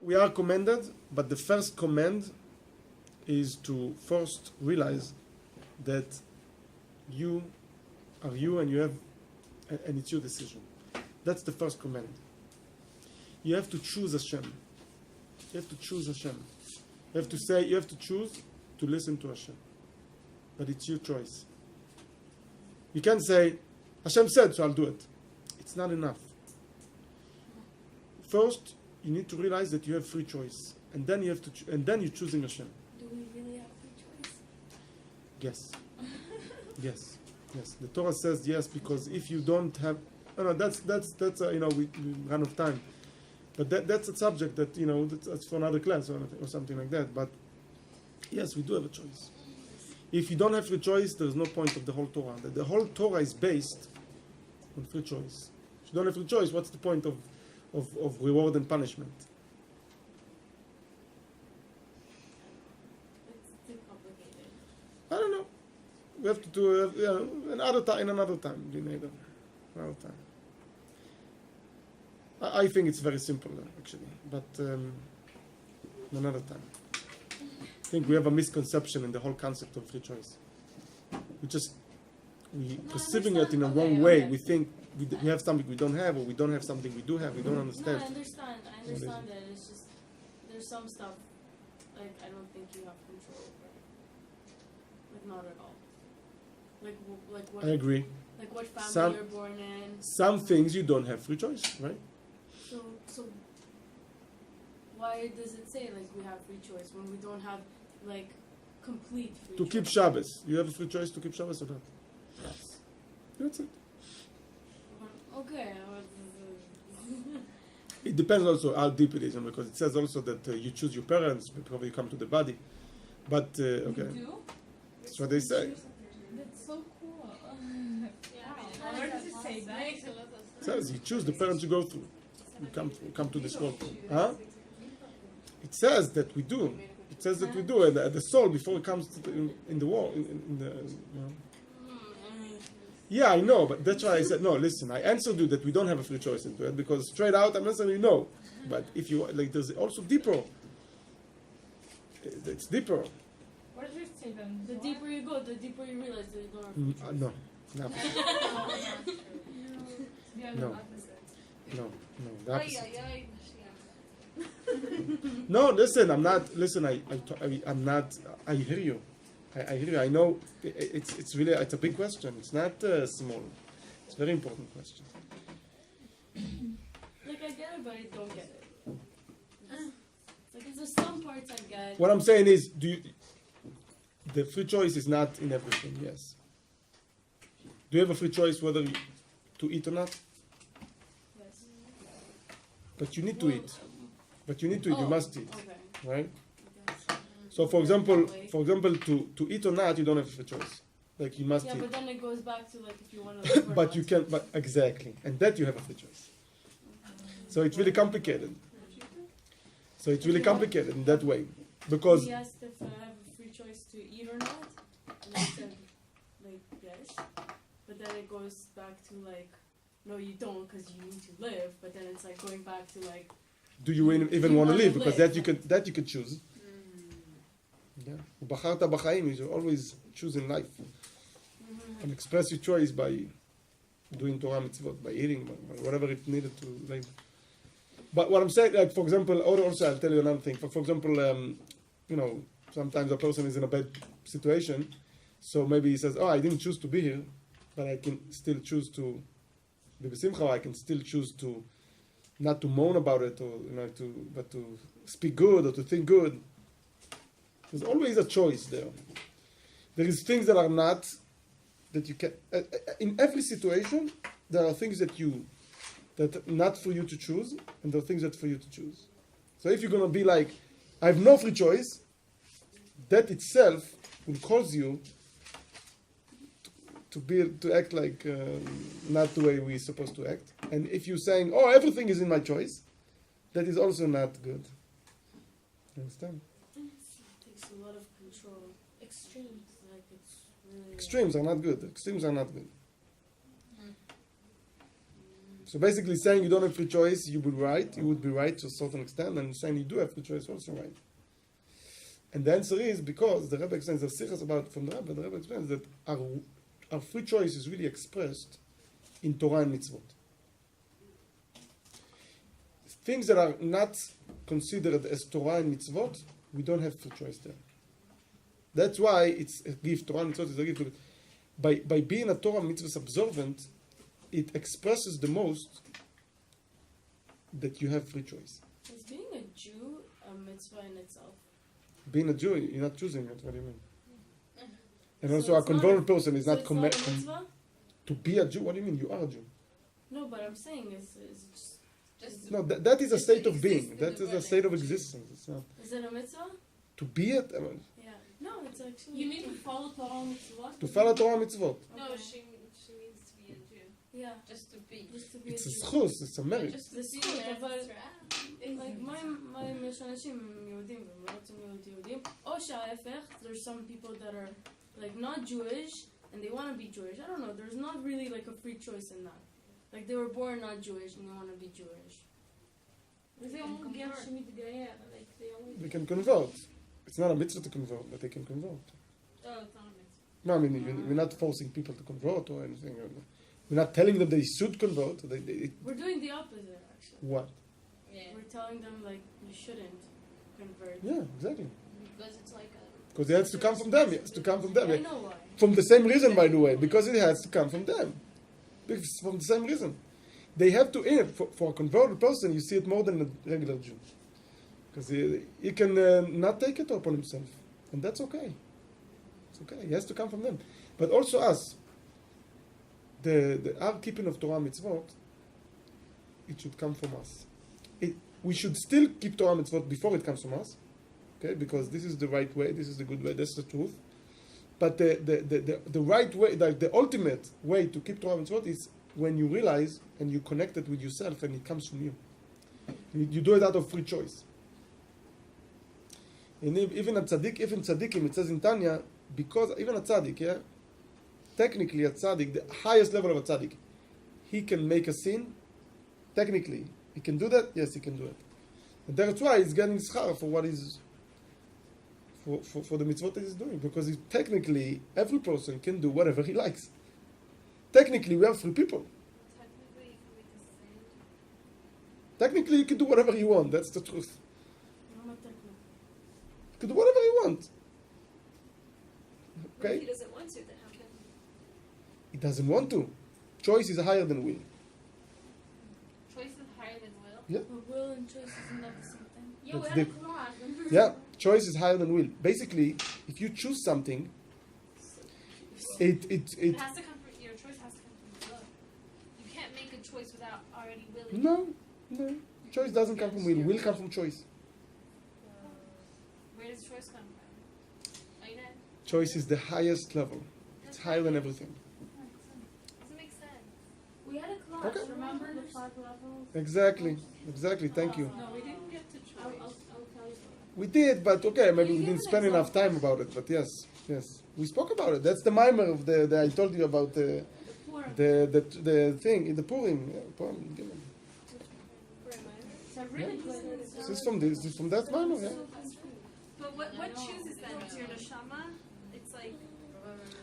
we are commanded, but the first command is to first realize that you are you and you have, and it's your decision. That's the first command. You have to choose Hashem. You have to choose Hashem. You have to say, you have to choose to listen to Hashem. But it's your choice. You can't say, Hashem said, so I'll do it. It's not enough. First, you need to realize that you have free choice, and then you have to, and then you're choosing Hashem. Do we really have free choice? Yes. Yes. Yes. The Torah says yes, because if you don't have, no, that's we run out of time. But that's a subject that that's for another class or something like that. But yes, we do have a choice. If you don't have free choice, there's no point of the whole Torah. The whole Torah is based on free choice. If you don't have free choice, what's the point of reward and punishment? It's too complicated. I don't know. We have to do another time. Another time. I think it's very simple, actually, but another time. I think we have a misconception in the whole concept of free choice. We perceiving it in a wrong way. We think we have something we don't have, or we don't have something we do have. We don't understand. No, I understand that. It's just there's some stuff like I don't think you have control over. Like not at all. Like what? I agree. Like what family you're born in. Some things you don't have free choice, right? So why does it say like we have free choice when we don't have like complete free choice? To keep Shabbos, you have a free choice to keep Shabbos or not? Yes. That's it. Okay. It depends also how deep it is, because it says also that you choose your parents before you come to the body. But okay, You do? that's what they say. That's so cool. Where does it say that? It says you choose the parents you go through. You come to this world. Huh? It says that we do. It says that we do, and the soul before it comes to in the world. Yeah, I know, but that's why I said no. Listen, I answered you that we don't have a free choice into it, because straight out I'm answering no. But if you like, there's also deeper. It's deeper. What does it say then? The deeper you go, the deeper you realize that you don't have free choice. No, no, Yeah, No. the opposite. no, the opposite. No, listen, I'm not. Listen, I'm not. I hear you. I hear you. I know it's really a big question. It's not small. It's a very important question. Like I get it, but I don't get it. Like there's some parts I get. What I'm saying is, the free choice is not in everything. Yes. Do you have a free choice whether to eat or not? Yes. But you need to eat. But you need to eat. You must eat, Okay. right? I guess. So, for example, to eat or not, you don't have a free choice. Like you must Yeah, eat. but then it goes back to like if you want to live or But not. you can. But exactly, and that you have a free choice. So it's really complicated. So it's really complicated in that way, because He asked if I have a free choice to eat or not, and I said like yes, but then it goes back to like no, you don't because you need to live. But then it's like going back to like do you even You want to wanna live? Because live. that you can choose. Yeah. Ubacharta b'chaim is always choosing life, and express your choice by doing Torah mitzvot, by eating, by whatever it needed to live. But what I'm saying, like for example, also I'll tell you another thing. For example, sometimes a person is in a bad situation, so maybe he says, "Oh, I didn't choose to be here, but I can still choose to be b'simcha. I can still choose to not to moan about it, or but to speak good or to think good." There's always a choice there. There is things that are not that you can. In every situation, there are things that not for you to choose, and there are things that for you to choose. So if you're gonna be like, I have no free choice, that itself will cause you to act like not the way we're supposed to act. And if you're saying, "Oh, everything is in my choice," that is also not good. You understand? takes a lot of control. Extremes, like it's really Extremes are not good. Extremes are not good. So basically saying you don't have free choice, you would be right to a certain extent, and saying you do have free choice, also right. And the answer is because the Rebbe explains the Sichas about from the Rebbe explains that our free choice is really expressed in Torah and mitzvot. Things that are not considered as Torah and mitzvot, we don't have free choice there. That's why it's a gift. Torah and mitzvot is a gift. By being a Torah mitzvah observant, it expresses the most that you have free choice. Is being a Jew a mitzvah in itself? Being a Jew, you're not choosing it. What do you mean? And So also, a it's not converted a- person is so not it's not a mitzvah? to be a Jew. What do you mean? You are a Jew. No, but I'm saying is Just No, that is a It's state to of being. exist in That the is a world state of like Jew. existence. It's not is it a mitzvah? to be it. I mean, Yeah. No, it's actually. You need to follow Torah mitzvot. to follow Torah mitzvot. no, Okay. she means to be a Jew, Yeah, just to be. just to be It's a a Jew. schus. It's a merit. Just to The see school, Eretz אבל- Yisrael. Like my יש אנשים יהודים והם לא רוצים להיות יהודים, או שההפך, there's some people that are like not Jewish and they want to be Jewish. I don't know. There's not really like a free choice in that. Like they were born not Jewish and they want to be Jewish. וזה אומרים גם שמתגייר, like they always... They can convert. It's not a mitzvah to convert, but they can convert. Oh, it's not a mitzvah. No, I mean we're not forcing people to convert or anything. We're not telling them they should convert. We're doing the opposite actually. What? Yeah, We're telling them like you shouldn't convert. Yeah, exactly. because it's like a. Because it has to come from them. It has to come from them. I know why. From the same reason, by the way, because it has to come from them. It's from the same reason. They have to, for a converted person, you see it more than a regular Jew. Because he can not take it upon himself. And that's okay. It's okay. It has to come from them. But also us, our keeping of Torah mitzvot, it should come from us. We should still keep Torah mitzvot before it comes from us. Okay, because this is the right way, this is the good way, that's the truth. But the right way, like the ultimate way to keep Torah mitzvot is when you realize and you connect it with yourself and it comes from you. You do it out of free choice. And even tzaddikim, it says in Tanya, because even a tzaddik, yeah, technically a tzaddik, the highest level of a tzaddik, he can make a sin. Technically, he can do that. Yes, he can do it. And that's why he's getting schar for what he's for the mitzvot that he's doing, because technically every person can do whatever he likes. Technically, we are free people. Technically, you can make a sin. Technically, you can do whatever you want. That's the truth. No matter who. You can do whatever you want. If he Okay? doesn't want to, then how can He doesn't want to. Choice is higher than will. Choice is higher than will. But will and choice isn't that the same thing? Yeah, That's we the- had a class. Yeah, choice is higher than will. Basically, if you choose something, It has to come from your choice. Has to come from will. You can't make a choice without already willing. no. Choice doesn't come from will. Will comes from choice. Where does choice come from? Aina? Choice is the highest level. It's higher than everything. Doesn't make sense. We had a class, Okay. remember the 5 levels? Exactly. Thank you. No, we didn't get to choice. I'll tell you. We did, but okay, maybe we didn't spend enough time about it. But yes, we spoke about it. That's the mimer of the I told you about the thing in the Purim. Yeah, Purim. So really good. This is from that mimer. Yeah. But what chooses then? It's your neshama? It's like,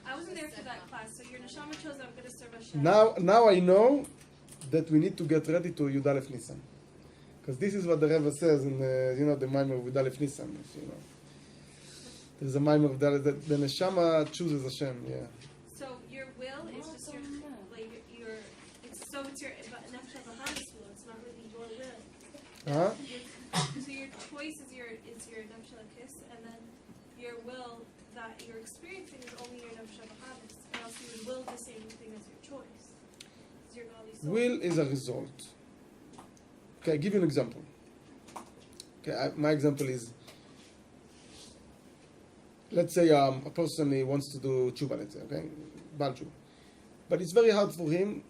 I wasn't there for that class, so your neshama chose I'm going to serve Hashem. Now I know that we need to get ready to Yud Aleph Nisan, because this is what the Rebbe says in the mimer of Yud Aleph Nisan. There's a mimer of that the neshama chooses Hashem. Yeah. So your will is just your, like, it's your nefesh habahamis will. It's not really your will. Huh? So your choice is your nefesh halakis, and then your will that you're experiencing is only your nefesh habahamis, or else you would will the same thing as your choice. It's your godly soul. Will is a result. Okay, I'll give you an example. Okay, my example is, let's say a person he wants to do tshuva, let's say, okay, Baal tshuva. But it's very hard for him.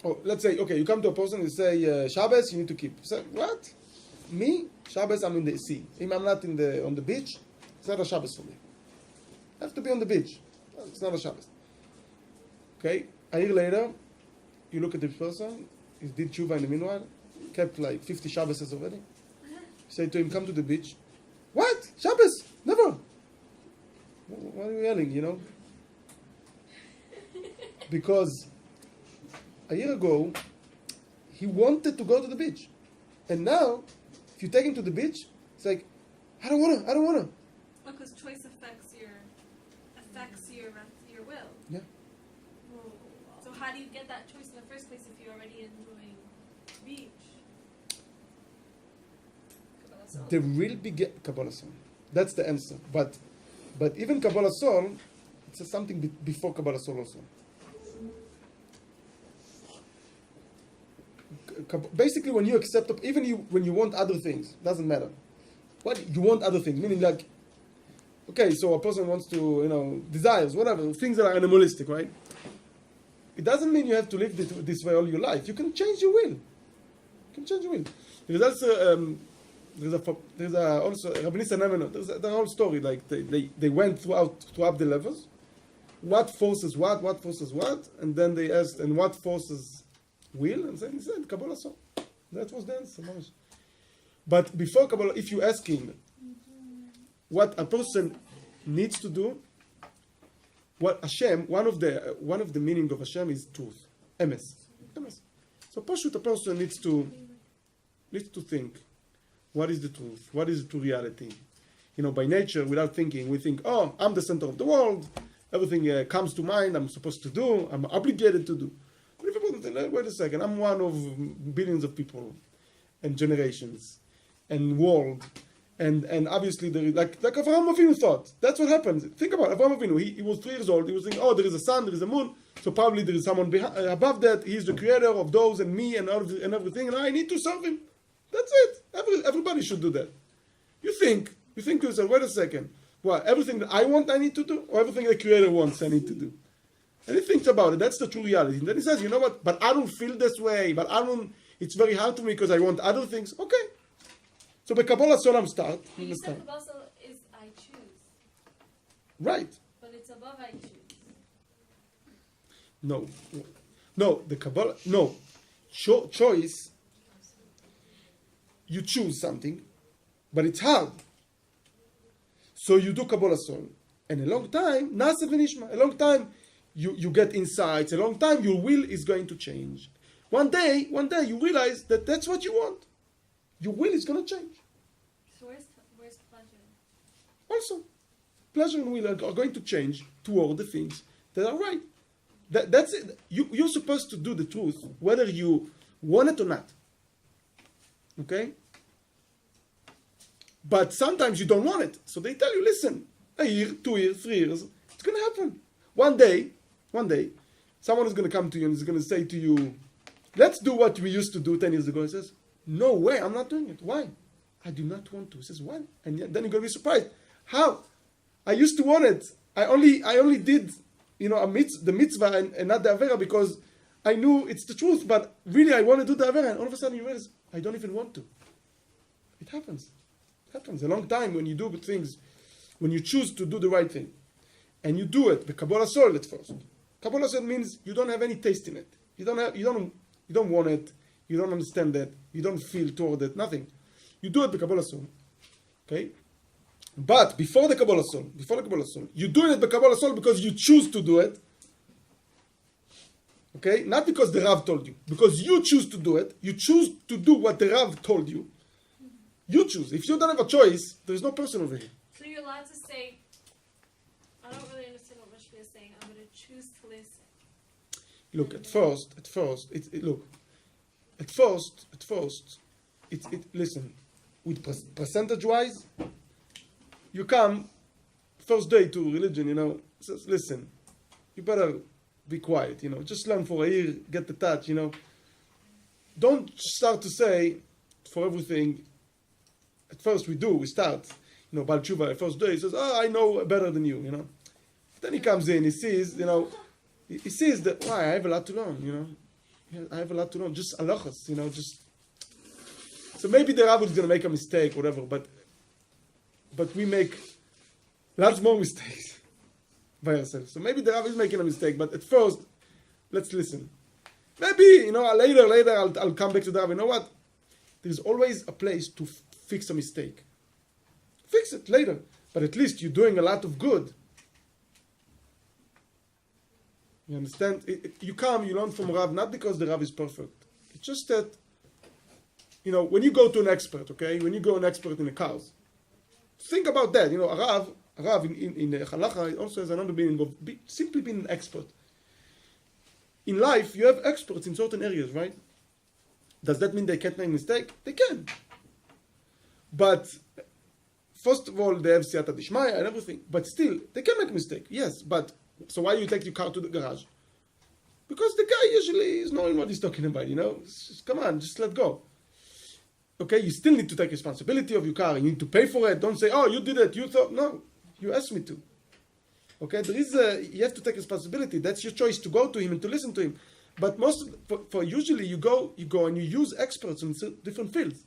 Oh, let's say, okay, you come to a person, you say, Shabbos, you need to keep. You say, what? Me? Shabbos, I'm in the sea. If I'm not on the beach, it's not a Shabbos for me. I have to be on the beach. It's not a Shabbos. Okay, a year later, you look at the person, he did tshuva in the meanwhile, kept like 50 Shabbases already. You say to him, come to the beach. What? Shabbos? Never. Why are you yelling, you know? Because a year ago, he wanted to go to the beach. And now, if you take him to the beach, it's like, I don't want to. Because choice affects your will. Yeah. So how do you get that choice in the first place if you're already enjoying beach? The real big Kabbalah Soul. That's the answer. But even Kabbalah Soul, it's something before Kabbalah Soul also. Basically, when you accept, even when you want other things, doesn't matter. What you want other things, meaning like, okay, so a person wants to, desires, whatever, things that are animalistic, right? It doesn't mean you have to live this way all your life. You can change your will. There's also there's also Rabbi Nissan Nemann, there's a whole story, like they went throughout the levels, what forces what, and then they asked, and what forces will, and then he said Kabbalah Soul. That was the answer. But before Kabbalah, if you ask him what a person needs to do, what Hashem, one of the meaning of Hashem is truth, emes. So Pashut, a person needs to think, what is the truth? What is the true reality? By nature, without thinking, we think, oh, I'm the center of the world. Everything comes to mind. I'm supposed to do. I'm obligated to do. But if a person thinks, wait a second, I'm one of billions of people, and generations, and world, and obviously there is like Avraham Avinu thought. That's what happens. Think about it. Avraham Avinu. He was 3 years old. He was thinking, oh, there is a sun, there is a moon. So probably there is someone above that. He's the creator of those and me and everything, and I need to serve him. That's it. Everybody should do that. You think to yourself, wait a second. Well, everything that I want, I need to do, or everything the Creator wants, I need to do. And he thinks about it. That's the true reality. And then he says, you know what? But I don't feel this way. But it's very hard to me because I want other things. Okay. So the Kabbalah Solam start. You said Kabbalah Soul is I choose. Right. But it's above I choose. No. The Kabbalah. No. Choice. You choose something, but it's hard. So you do Kabbalah Soul. And a long time, Nasa v'nishma. A long time, you get insights. A long time, your will is going to change. One day, you realize that that's what you want. Your will is going to change. So where's pleasure? Also, pleasure and will are going to change toward the things that are right. That's it. You're supposed to do the truth, whether you want it or not. Okay? But sometimes you don't want it. So they tell you, listen, a year, 2 years, 3 years, it's going to happen. One day, someone is going to come to you and is going to say to you, let's do what we used to do 10 years ago. He says, no way, I'm not doing it. Why? I do not want to. He says, why? And then you're going to be surprised. How? I used to want it. I only did, the mitzvah and not the avera because I knew it's the truth, but really I want to do the avera. And all of a sudden you realize, I don't even want to. It happens. It happens a long time when you do good things, when you choose to do the right thing. And you do it, the Kabbalah Soul at first. Kabbalah Soul means you don't have any taste in it. You don't want it. You don't understand it. You don't feel toward it. Nothing. You do it the Kabbalah Soul. Okay? But before the Kabbalah Soul, you do it the Kabbalah Soul because you choose to do it. Okay? Not because the Rav told you. Because you choose to do it. You choose to do what the Rav told you. You choose. If you don't have a choice, there is no person over here. So you're allowed to say, I don't really understand what Mashpia is saying. I'm going to choose to listen. Look, listen, with percentage-wise, you come, first day to religion, says, listen, you better be quiet, just learn for a year, get the touch, Don't start to say, for everything, at first we start, Baal Tshuva, the first day, he says, I know better than you, Then he comes in, he sees, he sees that, I have a lot to learn, I have a lot to learn, just halachas, just. So maybe the Rav is going to make a mistake, whatever, but we make lots more mistakes by ourselves. So maybe the Rav is making a mistake, but at first, let's listen. Maybe, later I'll come back to that. You know what? There's always a place to fix a mistake. Fix it later. But at least you're doing a lot of good. You understand? You learn from Rav, not because the Rav is perfect. It's just that, when you go to an expert, okay? When you go to an expert in the cars, think about that. A Rav in Halacha also has another meaning of simply being an expert. In life, you have experts in certain areas, right? Does that mean they can't make mistake? They can. But first of all, they have siyata dishmaya and everything. But still, they can make mistake. Yes, but so why you take your car to the garage? Because the guy usually is knowing what he's talking about, come on, just let go. Okay, you still need to take responsibility of your car. You need to pay for it. Don't say, oh, you did it. You thought, no, you asked me to. Okay, you have to take responsibility. That's your choice to go to him and to listen to him. But usually you go and you use experts in different fields.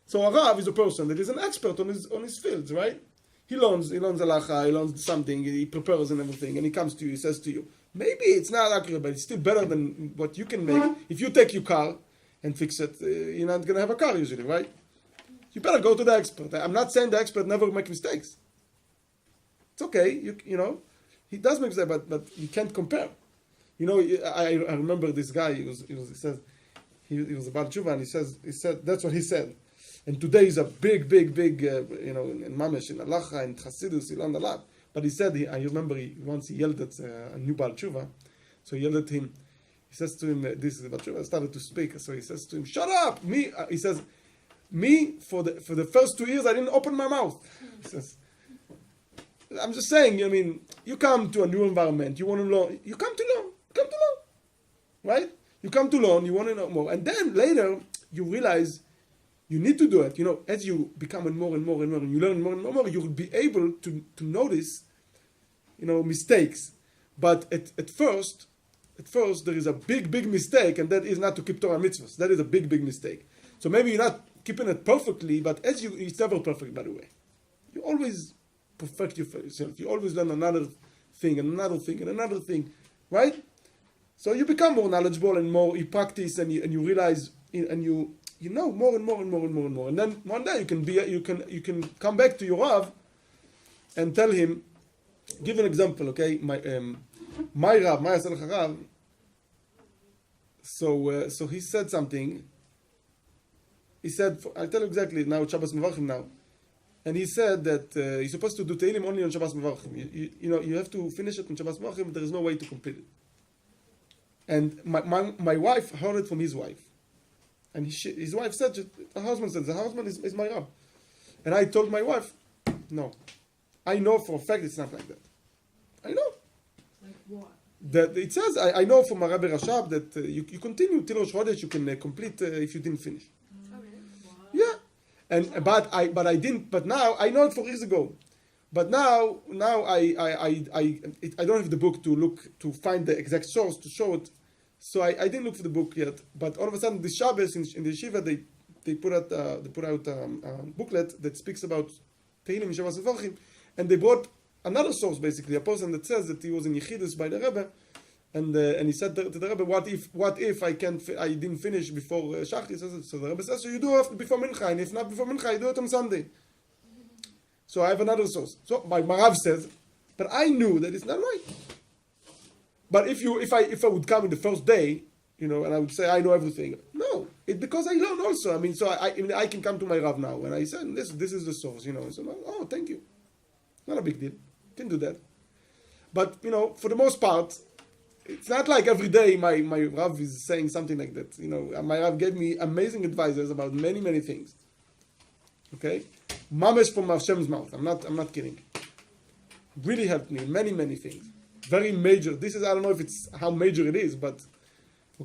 So a Rav is a person that is an expert on his fields, right? He learns halacha, he learns something, he prepares and everything, and he comes to you, he says to you, maybe it's not accurate, but it's still better than what you can make. If you take your car and fix it, you're not going to have a car usually, right? You better go to the expert. I'm not saying the expert never makes mistakes. It's okay, he does make mistakes, but you can't compare. I remember this guy. He was a Baal Tshuva, and he said that's what he said. And today he's a big, in Mamesh, in Halacha, in Chassidus, he learned a lot. But he said, I remember once he yelled at a new Baal Tshuva, so he yelled at him. He says to him, this is the Baal Tshuva, started to speak. So he says to him, shut up! He says, for the first 2 years, I didn't open my mouth. He says, I'm just saying, you come to a new environment, you want to learn, you come to learn, right? You come to learn, you want to know more. And then later, you realize you need to do it. As you become more and more and more, and you learn more and more, you will be able to notice, mistakes. But at first, there is a big, big mistake, and that is not to keep Torah mitzvahs. That is a big, big mistake. So maybe you're not keeping it perfectly, but it's never perfect, by the way. You always perfect yourself. You always learn another thing, and another thing, and another thing, right? So you become more knowledgeable and more, you practice, and you realize, and you know more and more and more and more and more. And then one day you can come back to your Rav and tell him, give an example, okay? My Rav, my Rav. So he said something. He said, I'll tell you exactly now, Shabbos Mevarchim now. And he said that you're supposed to do Tehillim only on Shabbos Mevarchim. You have to finish it on Shabbos Mevarchim. There is no way to complete it. And my wife heard it from his wife. And his wife said, the husband is my Rab. And I told my wife, no. I know for a fact it's not like that. I know. Like what? That it says, I know from Rabbi Rashab that you continue till Rosh Chodesh, you can complete if you didn't finish. Yeah. But I didn't, but now, I know it 4 years ago. But now I don't have the book to find the exact source to show it. So I didn't look for the book yet, but all of a sudden, this Shabbos in the yeshiva, they put out a booklet that speaks about Tehillim in Shabbos Mevarchim, and they brought another source, basically, a person that says that he was in Yechidus by the Rebbe, and he said to the Rebbe, what if I didn't finish before Shachri? So the Rebbe says, so you do it before Mincha, and if not before Mincha, you do it on Sunday. So I have another source. So my Rav says, but I knew that it's not right. But if I would come in the first day, and I would say I know everything, no, it's because I learn also. So I can come to my Rav now, and I said this is the source, So oh, thank you, not a big deal, can do that. But for the most part, it's not like every day my Rav is saying something like that. My Rav gave me amazing advices about many things. Okay, Mamesh from Hashem's mouth. I'm not kidding. Really helped me in many things. Very major. I don't know if it's how major it is, but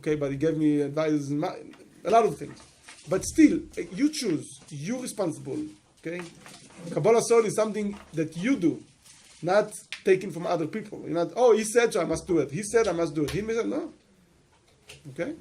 he gave me advice in a lot of things. But still, you choose. You're responsible. Okay? Kabbalah Soul is something that you do, not taken from other people. You're not, he said so I must do it. He said I must do it. He said no. Okay?